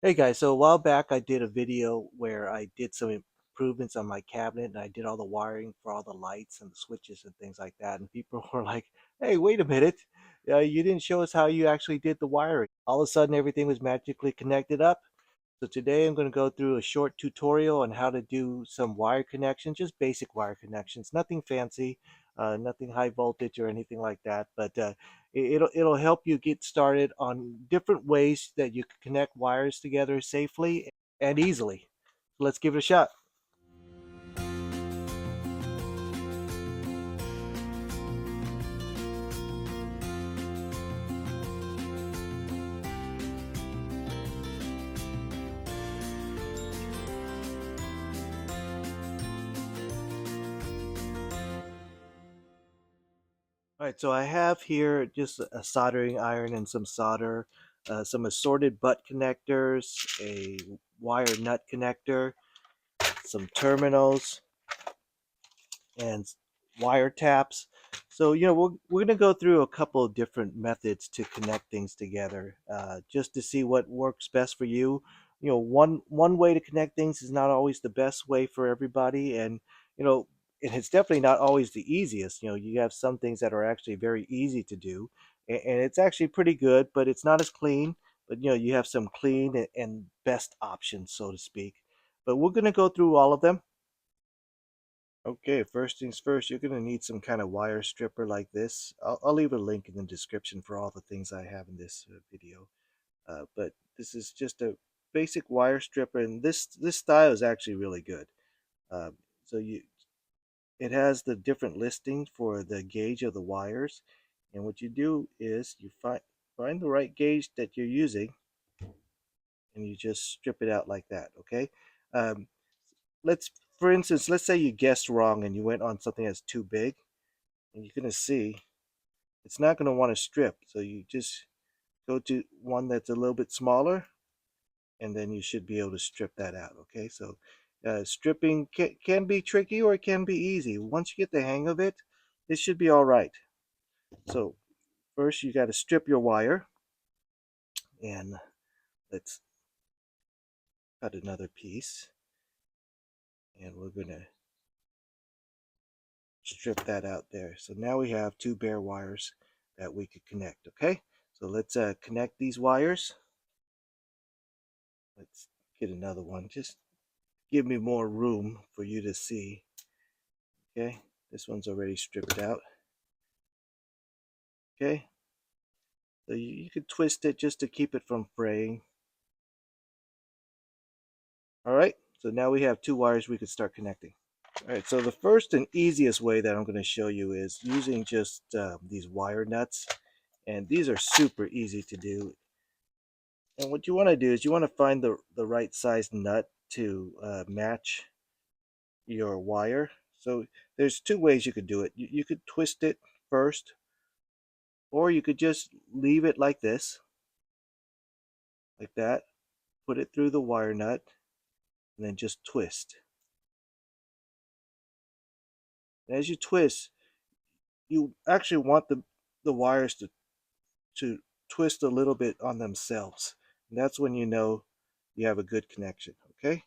Hey guys, so a while back I did a video where I did some improvements on my cabinet and I did all the wiring for all the lights and the switches and things like that. And people were like, hey, wait a minute. You didn't show us how you actually did the wiring. All of a sudden everything was magically connected up. So today I'm going to go through a short tutorial on how to do some wire connections, just basic wire connections, nothing fancy, nothing high voltage or anything like that. But it'll help you get started on different ways that you can connect wires together safely and easily. Let's give it a shot. All right, so I have here just a soldering iron and some solder, some assorted butt connectors, a wire nut connector, some terminals, and wiretaps. So, we're going to go through a couple of different methods to connect things together, just to see what works best for you. One way to connect things is not always the best way for everybody, and you know, and it's definitely not always the easiest. You have some things that are actually very easy to do, and it's actually pretty good, but it's not as clean. But you have some clean and best options, so to speak. But we're going to go through all of them. Okay, first things first, you're going to need some kind of wire stripper like this. I'll leave a link in the description for all the things I have in this video. But this is just a basic wire stripper, and this style is actually really good. Uh, so it has the different listings for the gauge of the wires, and what you do is you find the right gauge that you're using, and you just strip it out like that. Okay. Um, let's For instance, let's say you guessed wrong and you went on something that's too big, and you're going to see it's not going to want to strip. So you just go to one that's a little bit smaller, and then you should be able to strip that out. Okay, so stripping can be tricky or it can be easy. Once you get the hang of it, it should be all right. So first you got to strip your wire, and let's cut another piece, and we're going to strip that out there. So now we have two bare wires that we could connect. Okay, so let's connect these wires. Let's get another one. Just give me more room for you to see. Okay, this one's already stripped out. Okay, so you could twist it just to keep it from fraying. All right, so now we have two wires we could start connecting. All right, so the first and easiest way that I'm going to show you is using just these wire nuts, and these are super easy to do. And what you want to do is you want to find the right size nut to match your wire. So there's two ways you could do it. You could twist it first, or you could just leave it like that, put it through the wire nut, and then just twist. And as you twist, you actually want the wires to twist a little bit on themselves. And that's when you know you have a good connection. Okay?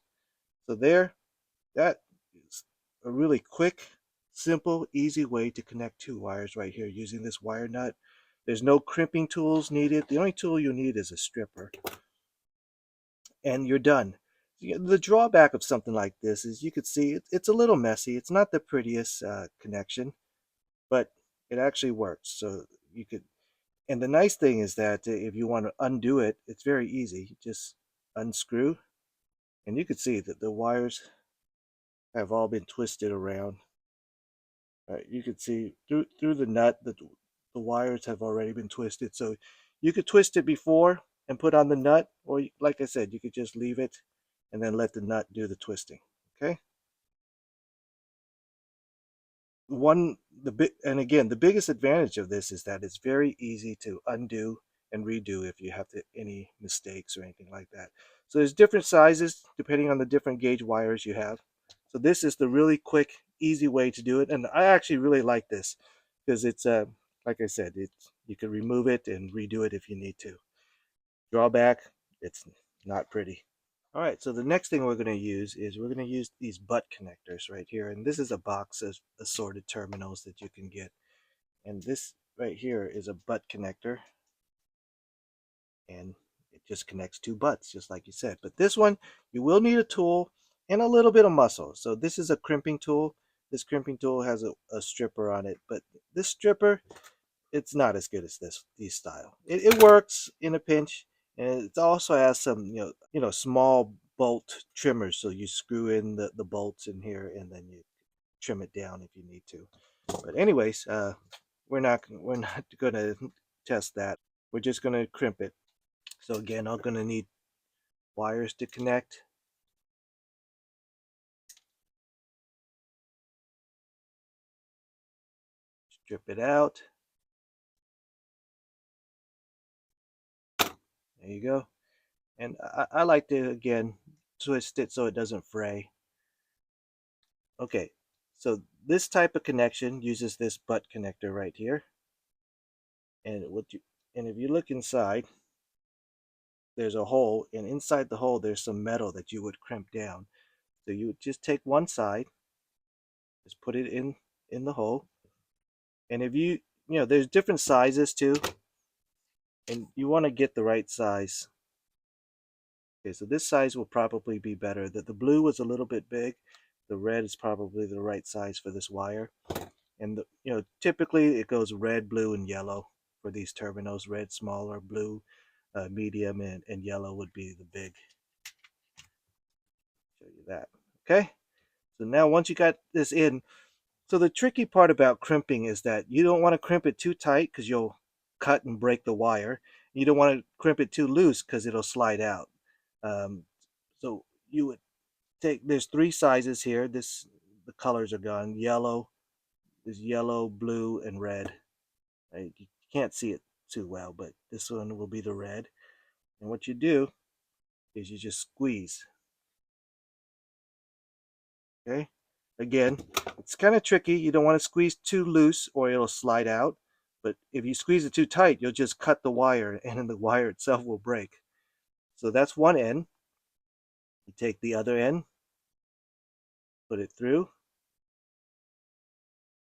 So that is a really quick, simple, easy way to connect two wires right here using this wire nut. There's no crimping tools needed. The only tool you need is a stripper, and you're done. The drawback of something like this is you could see it's a little messy. It's not the prettiest connection, but it actually works. So you could, and the nice thing is that if you want to undo it, it's very easy. You just unscrew, and you could see that the wires have all been twisted around. You could see through the nut that the wires have already been twisted. So you could twist it before and put on the nut, or like I said, you could just leave it and then let the nut do the twisting. Okay. And again, the biggest advantage of this is that it's very easy to undo and redo if you have any mistakes or anything like that. So there's different sizes depending on the different gauge wires you have. So this is the really quick, easy way to do it, and I actually really like this because it's like I said, you can remove it and redo it if you need to. Drawback, it's Not pretty. All right, so the next thing we're going to use is we're going to use these butt connectors right here. And this is a box of assorted terminals that you can get. And this right here is a butt connector. And it just connects two butts, just like you said. But this one, you will need a tool and a little bit of muscle. So this is a crimping tool. This crimping tool has a stripper on it. But this stripper, it's not as good as these style. It works in a pinch. And it also has some, small bolt trimmers. So you screw in the bolts in here and then you trim it down if you need to. But anyways, we're not gonna test that. We're just gonna crimp it. So again, I'm gonna need wires to connect. Strip it out. There you go. And I like to again twist it so it doesn't fray. Okay, so this type of connection uses this butt connector right here. And if you look inside, there's a hole, and inside the hole there's some metal that you would crimp down. So you would just take one side, just put it in the hole, and if there's different sizes too, and you want to get the right size. Okay, so this size will probably be better. The blue was a little bit big. The red is probably the right size for this wire. And typically it goes red, blue, and yellow for these terminals. Red smaller, blue medium, and yellow would be the big. Show you that. Okay. So now once you got this in, so the tricky part about crimping is that you don't want to crimp it too tight because you'll cut and break the wire. You don't want to crimp it too loose because it'll slide out. So you would there's three sizes here. The colors are gone. Yellow, there's yellow, blue, and red. Right? You can't see it too well, but this one will be the red. And what you do is you just squeeze. Okay. Again, it's kind of tricky. You don't want to squeeze too loose or it'll slide out. But if you squeeze it too tight, you'll just cut the wire and then the wire itself will break. So that's one end. You take the other end, put it through,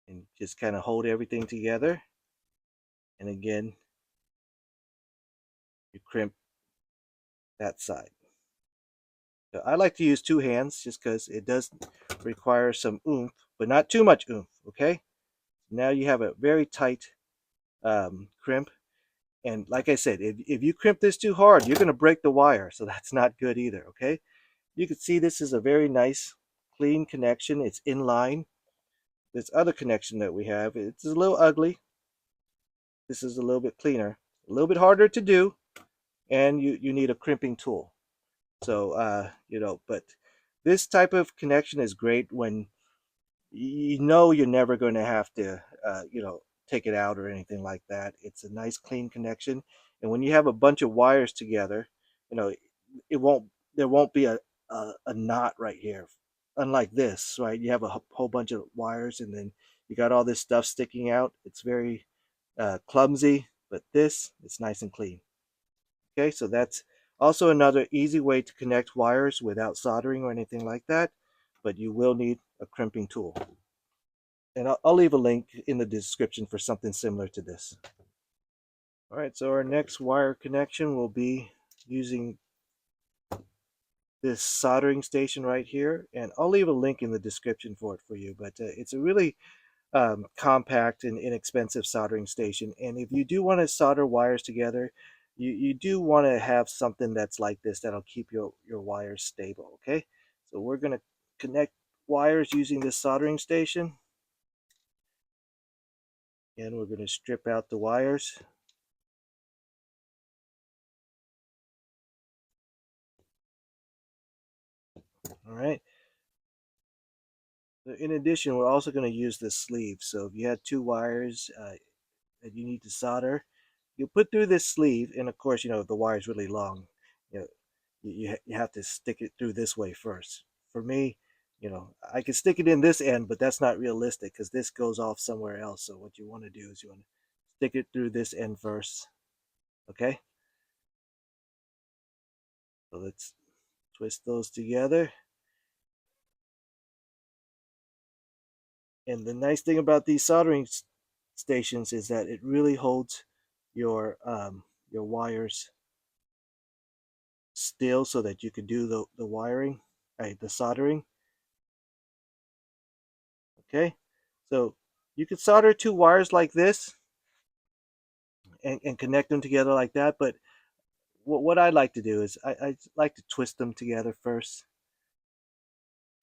and just kind of hold everything together. And again, you crimp that side. So I like to use two hands just because it does require some oomph, but not too much oomph, okay? Now you have a very tight crimp. And like I said, if you crimp this too hard, you're going to break the wire. So that's not good either, okay? You can see this is a very nice, clean connection. It's in line. This other connection that we have, it's a little ugly. This is a little bit cleaner, a little bit harder to do, and you need a crimping tool. So, but this type of connection is great when you're never going to have to, take it out or anything like that. It's a nice clean connection. And when you have a bunch of wires together, you know, there won't be a knot right here. Unlike this, right? You have a whole bunch of wires and then you got all this stuff sticking out. It's very clumsy, but it's nice and clean. Okay, so that's also another easy way to connect wires without soldering or anything like that, but you will need a crimping tool. And I'll leave a link in the description for something similar to this. All right, so our next wire connection will be using this soldering station right here, and I'll leave a link in the description for it for you, but it's a really compact and inexpensive soldering station. And if you do want to solder wires together, you do want to have something that's like this that'll keep your wires stable, okay? So we're going to connect wires using this soldering station. And we're going to strip out the wires. All right. In addition, we're also going to use this sleeve. So if you had two wires that you need to solder, you put through this sleeve, and of course, if the wire is really long, you know, you have to stick it through this way first. For me, I can stick it in this end, but that's not realistic because this goes off somewhere else. So what you want to do is you want to stick it through this end first. Okay. So let's twist those together. And the nice thing about these soldering stations is that it really holds your wires still so that you can do the wiring, the soldering. Okay, so you can solder two wires like this and connect them together like that. But what I like to do is I like to twist them together first.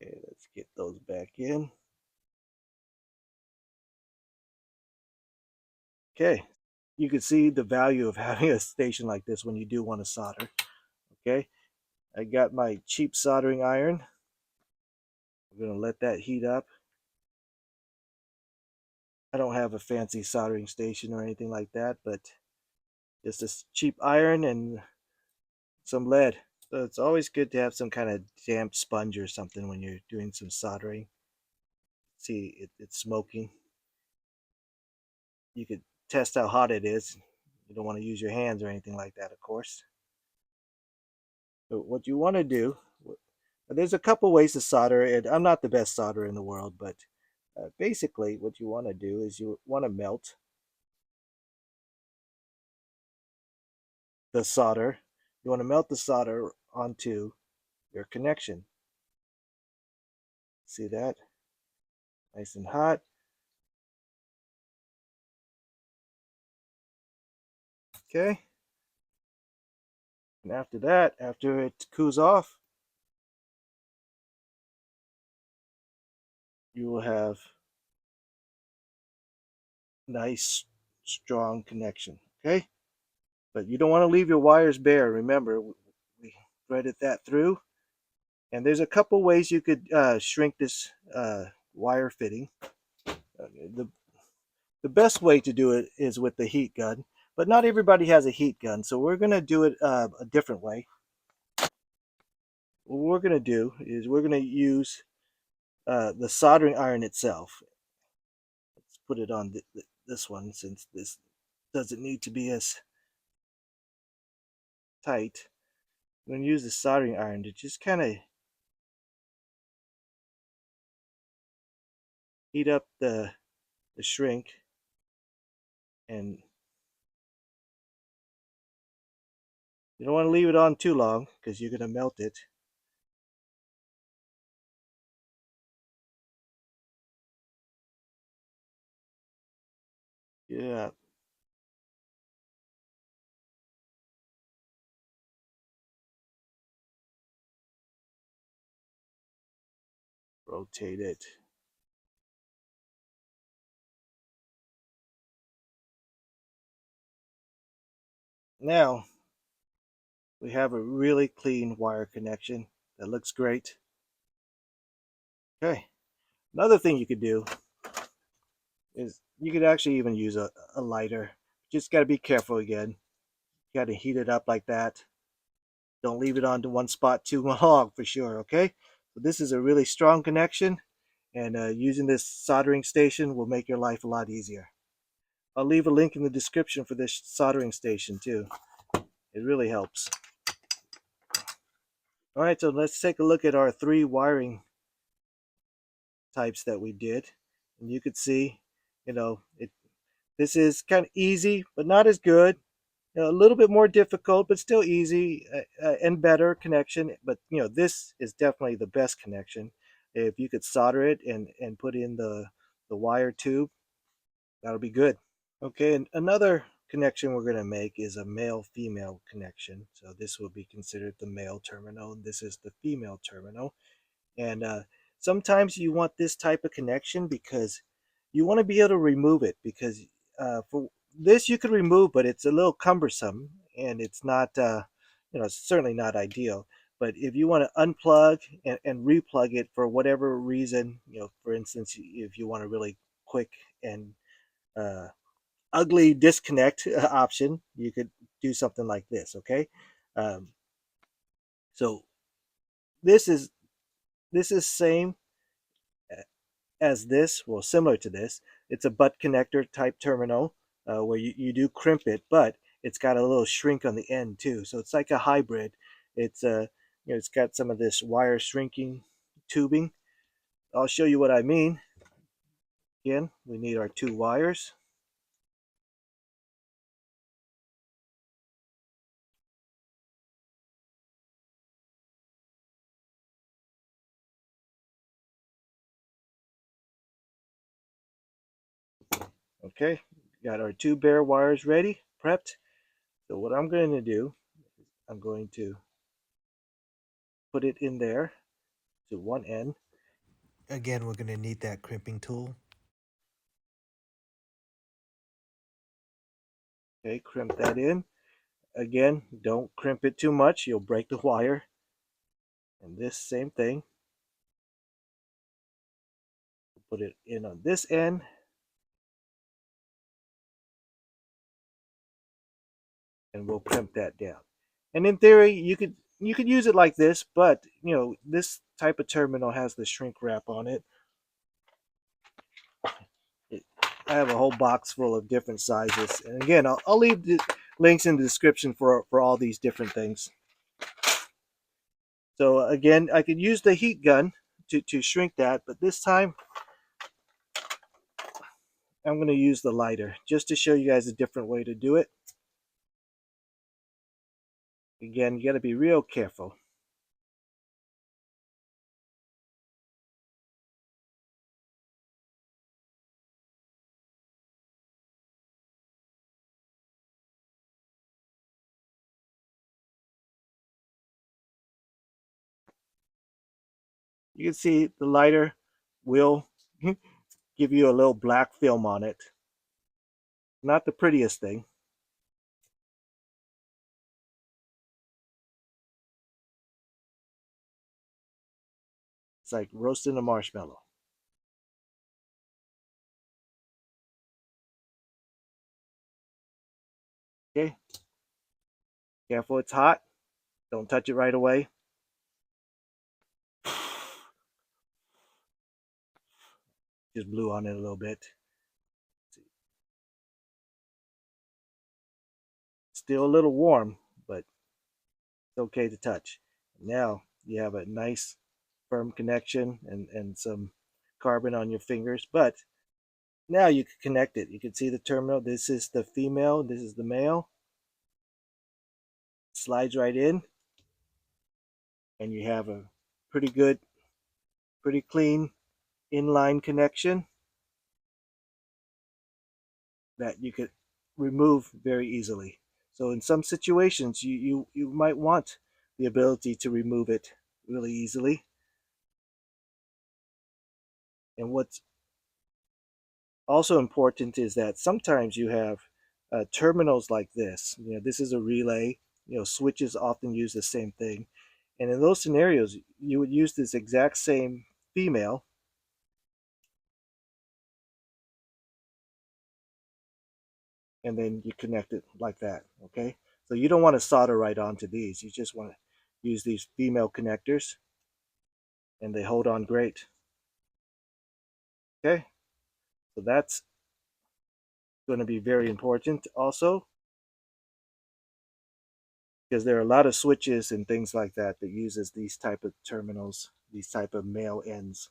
Okay, let's get those back in. Okay, you can see the value of having a station like this when you do want to solder. Okay, I got my cheap soldering iron. I'm going to let that heat up. I don't have a fancy soldering station or anything like that, but just a cheap iron and some lead. So it's always good to have some kind of damp sponge or something when you're doing some soldering. See, it's smoking. You could test how hot it is. You don't want to use your hands or anything like that, of course. So what you want to do, there's a couple ways to solder, and I'm not the best solderer in the world, but basically what you want to do is you want to melt the solder. You want to melt the solder onto your connection. See that? Nice and hot. Okay. And after that, after it cools off, you will have nice, strong connection. Okay. But you don't want to leave your wires bare. Remember, we threaded that through. And there's a couple ways you could shrink this wire fitting. The, the best way to do it is with the heat gun, but not everybody has a heat gun, so we're going to do it a different way. What we're going to do is we're going to use the soldering iron itself. Let's put it on this one since this doesn't need to be as tight. I'm going to use the soldering iron to just kind of heat up the shrink, and you don't want to leave it on too long because you're going to melt it. Yeah, rotate it. Now we have a really clean wire connection that looks great. Okay, another thing you could do is you could actually even use a lighter. Just got to be careful again. You got to heat it up like that. Don't leave it on to one spot too long for sure, okay? So this is a really strong connection, and using this soldering station will make your life a lot easier. I'll leave a link in the description for this soldering station too. It really helps. All right, so let's take a look at our three wiring types that we did. And you could see, this is kind of easy, but not as good. A little bit more difficult, but still easy and better connection. But this is definitely the best connection. If you could solder it and put in the wire tube, that'll be good. Okay, and another connection we're going to make is a male-female connection. So this will be considered the male terminal, and this is the female terminal. And sometimes you want this type of connection because you want to be able to remove it, because for this you could remove, but it's a little cumbersome and it's not, it's certainly not ideal. But if you want to unplug and replug it for whatever reason, for instance, if you want a really quick and uh, ugly disconnect option, you could do something like this. Okay, um, so this is same as this, well, similar to this. It's a butt connector type terminal where you do crimp it, but it's got a little shrink on the end too. So it's like a hybrid. It's it's got some of this wire shrinking tubing. I'll show you what I mean. Again, we need our 2 wires. Okay, got our 2 bare wires ready, prepped. So what I'm going to do, I'm going to put it in there to one end. Again, we're going to need that crimping tool. Okay, crimp that in. Again, don't crimp it too much, you'll break the wire. And this same thing, put it in on this end. And we'll crimp that down. And in theory, you could use it like this, but this type of terminal has the shrink wrap on it. I have a whole box full of different sizes, and again, I'll leave the links in the description for all these different things. So again, I could use the heat gun to shrink that, but this time I'm going to use the lighter just to show you guys a different way to do it. Again, you got to be real careful. You can see the lighter will give you a little black film on it. Not the prettiest thing. It's like roasting a marshmallow. Okay, careful, it's hot. Don't touch it right away. Just blew on it a little bit. Still a little warm, but it's okay to touch. Now you have a nice firm connection and some carbon on your fingers, but now you can connect it. You can see the terminal. This is the female, this is the male. Slides right in, and you have a pretty good, pretty clean inline connection that you could remove very easily. So in some situations, you might want the ability to remove it really easily. And what's also important is that sometimes you have terminals like this. This is a relay. Switches often use the same thing. And in those scenarios, you would use this exact same female, and then you connect it like that, okay? So you don't want to solder right onto these. You just want to use these female connectors, and they hold on great, okay? So that's going to be very important also, because there are a lot of switches and things like that that uses these type of terminals, these type of male ends.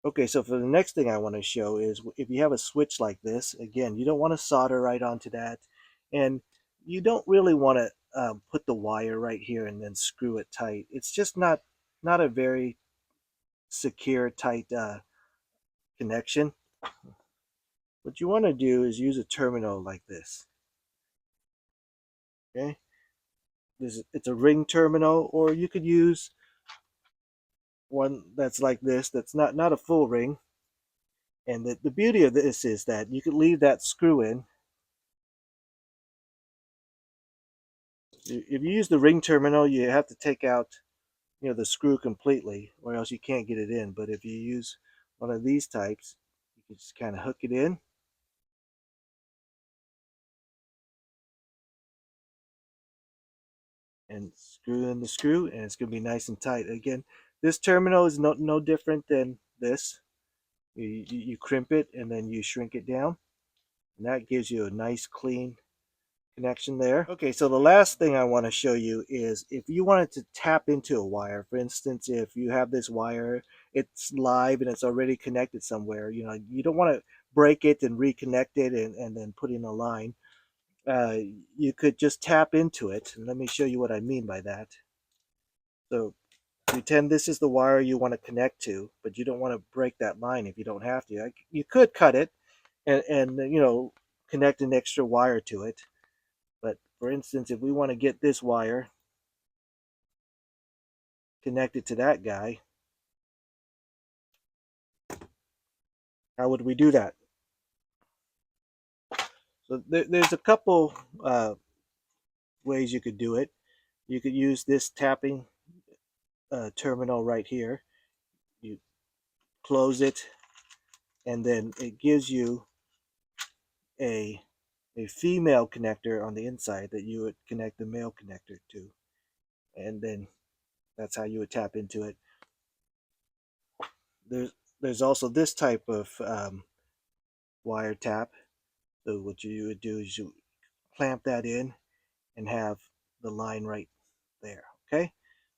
Okay, so for the next thing I want to show is if you have a switch like this, again, you don't want to solder right onto that, and you don't really want to put the wire right here and then screw it tight. It's just not a very secure, tight connection. What you want to do is use a terminal like this. Okay, it's a ring terminal, or you could use one that's like this, that's not a full ring. And the beauty of this is that you could leave that screw in. If you use the ring terminal, you have to take out the screw completely, or else you can't get it in. But if you use one of these types, you can just kind of hook it in, and screw in the screw, and it's going to be nice and tight. Again, this terminal is no different than this. You crimp it and then you shrink it down, and that gives you a nice clean connection there. Okay, so the last thing I want to show you is if you wanted to tap into a wire, for instance, if you have this wire, it's live and it's already connected somewhere, you don't want to break it and reconnect it and then put in a line. Uh, you could just tap into it. And let me show you what I mean by that. So pretend this is the wire you want to connect to, but you don't want to break that line if you don't have to. You could cut it and connect an extra wire to it. But for instance, if we want to get this wire connected to that guy, how would we do that? So there's a couple ways you could do it. You could use this tapping terminal right here. You close it, and then it gives you a a female connector on the inside that you would connect the male connector to, and then that's how you would tap into it. There's also this type of wire tap. So what you would do is you clamp that in and have the line right there. Okay,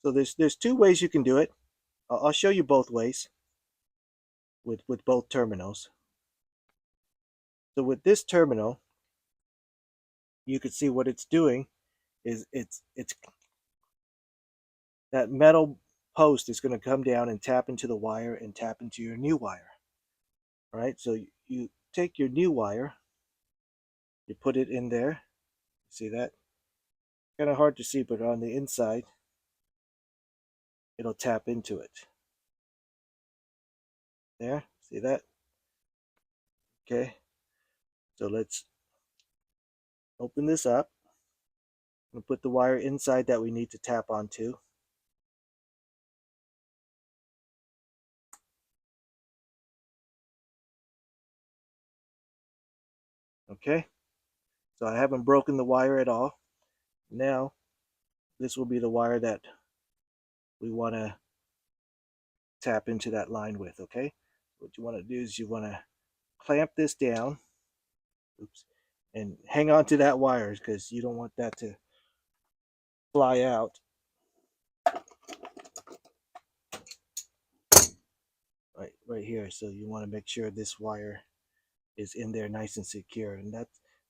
so there's two ways you can do it. I'll show you both ways with both terminals. So with this terminal, you can see what it's doing is it's that metal post is going to come down and tap into the wire and tap into your new wire. All right, so you take your new wire, you put it in there. See that? Kind of hard to see, but on the inside, it'll tap into it. There, see that? Okay, so let's open this up and put the wire inside that we need to tap onto. Okay, so I haven't broken the wire at all. Now, this will be the wire that we want to tap into that line with, okay? What you want to do is you want to clamp this down, oops, and hang on to that wire because you don't want that to fly out. Right here. So you want to make sure this wire is in there nice and secure, and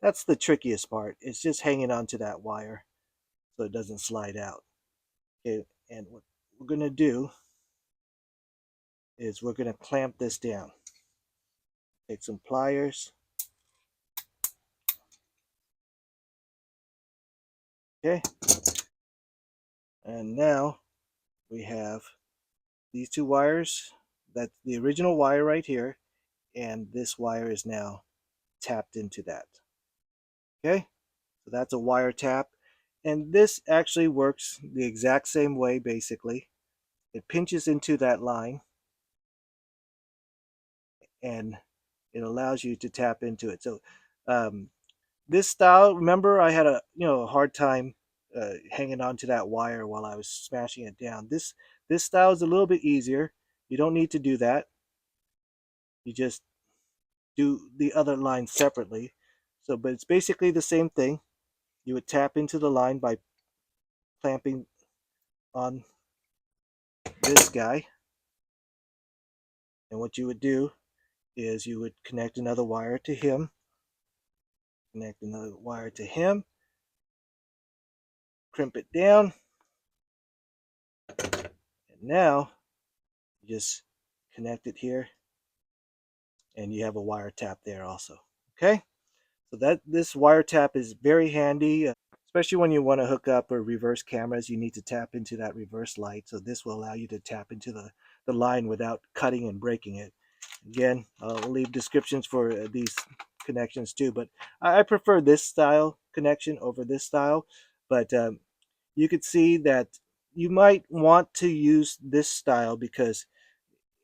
that's the trickiest part. It's just hanging on to that wire so it doesn't slide out. Okay, and what we're going to do is we're going to clamp this down. Take some pliers. Okay, and now we have these two wires. That's the original wire right here, and this wire is now tapped into that. Okay, so that's a wire tap, and this actually works the exact same way. Basically, it pinches into that line and it allows you to tap into it. So um, this style, remember, I had a hard time hanging on to that wire while I was smashing it down. This style is a little bit easier. You don't need to do that. You just do the other line separately. So, but it's basically the same thing. You would tap into the line by clamping on this guy, and what you would do is you would connect another wire to him, connect another wire to him, crimp it down, and now you just connect it here and you have a wire tap there also. Okay, so that this wire tap is very handy, especially when you want to hook up or reverse cameras. You need to tap into that reverse light, so this will allow you to tap into the line without cutting and breaking it. Again, I'll leave descriptions for these connections too, but I prefer this style connection over this style. But you could see that you might want to use this style because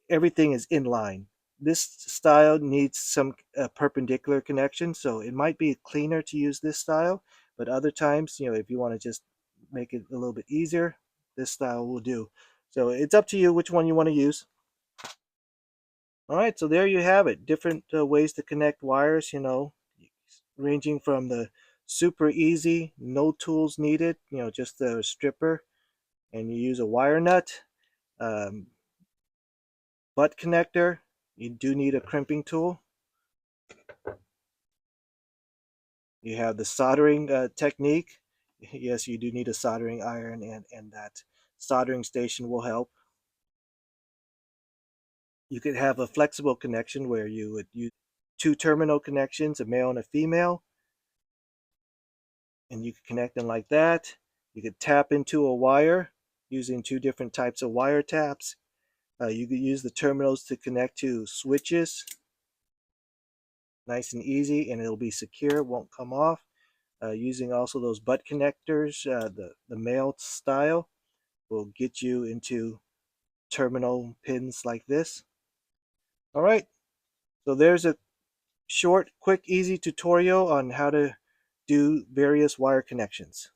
everything is in line. This style needs some perpendicular connection, so it might be cleaner to use this style, but other times, if you want to just make it a little bit easier, this style will do. So it's up to you which one you want to use. All right, so there you have it. Different ways to connect wires, ranging from the Super easy, no tools needed, just a stripper, and you use a wire nut, um, butt connector. You do need a crimping tool. You have the soldering technique. Yes, you do need a soldering iron, and that soldering station will help. You could have a flexible connection where you would use two terminal connections, a male and a female, and you could connect them like that. You could tap into a wire using two different types of wire taps. You could use the terminals to connect to switches, nice and easy, and it'll be secure, it won't come off. Using also those butt connectors, the male style, will get you into terminal pins like this. All right, so there's a short, quick, easy tutorial on how to do various wire connections.